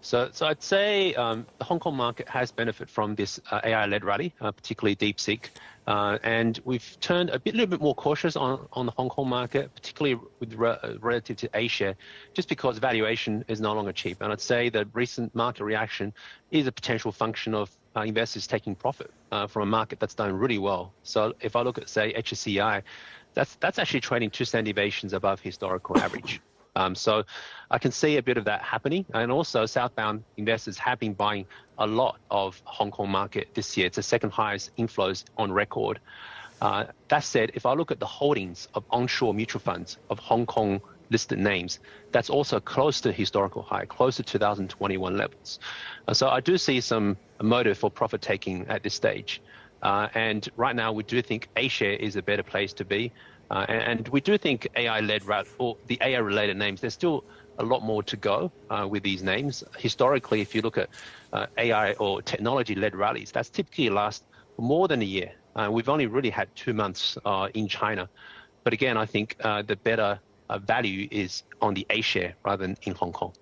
So I'd say the Hong Kong market has benefited from this AI-led rally, particularly DeepSeek. And we've turned a little bit more cautious on the Hong Kong market, particularly with relative to A-share, just because valuation is no longer cheap. And I'd say the recent market reaction is a potential function of investors taking profit from a market that's done really well. So if I look at, say, HSCI, that's actually trading 2 standard deviations above historical average. So I can see a bit of that happening. And also southbound investors have been buying a lot of Hong Kong market this year. It's the second highest inflows on record. That said, if I look at the holdings of onshore mutual funds of Hong Kong listed names, that's also close to historical high, close to 2021 levels. So I do see some motive for profit taking at this stage. And right now we do think A-share is a better place to be. And we do think AI-led or the AI-related names, there's still a lot more to go with these names. Historically, if you look at AI or technology-led rallies, that's typically last for more than a year. We've only really had 2 months in China. But again, I think the better value is on the A-share rather than in Hong Kong.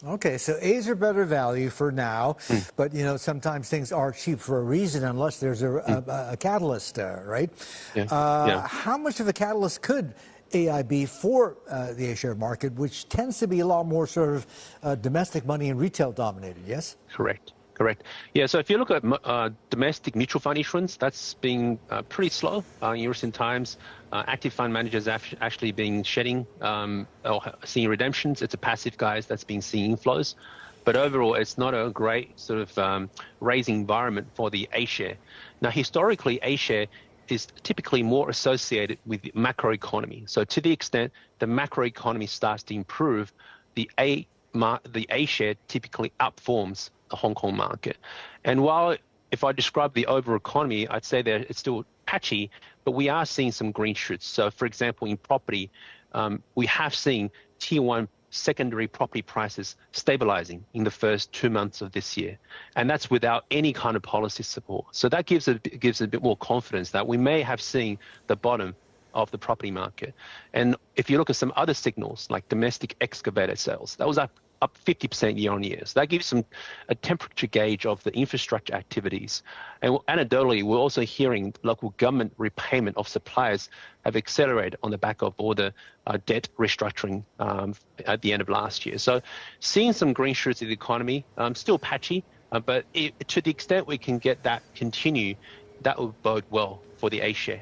Okay, so A's are better value for now, but sometimes things are cheap for a reason unless there's a catalyst, right? How much of a catalyst could AI be for the A-share market, which tends to be a lot more sort of domestic money and retail dominated, yes? Correct. Yeah, so if you look at domestic mutual fund issuance, that's been pretty slow in recent times. Active fund managers actually been shedding or seeing redemptions. It's a passive guys that's been seeing inflows. But overall, it's not a great sort of raising environment for the A-share. Now, historically, A-share is typically more associated with the macroeconomy. So to the extent the macroeconomy starts to improve, the A-share typically outperforms the Hong Kong market. And while if I describe the overall economy, I'd say that it's still patchy, but we are seeing some green shoots. So for example, in property, we have seen tier 1 secondary property prices stabilizing in the first 2 months of this year. And that's without any kind of policy support. So that gives a bit more confidence that we may have seen the bottom of the property market. And if you look at some other signals like domestic excavator sales, that was up 50% year on year. So that gives a temperature gauge of the infrastructure activities. And anecdotally, we're also hearing local government repayment of suppliers have accelerated on the back of all the debt restructuring at the end of last year. So seeing some green shoots in the economy, still patchy, but to the extent we can get that continue, that will bode well for the A-share.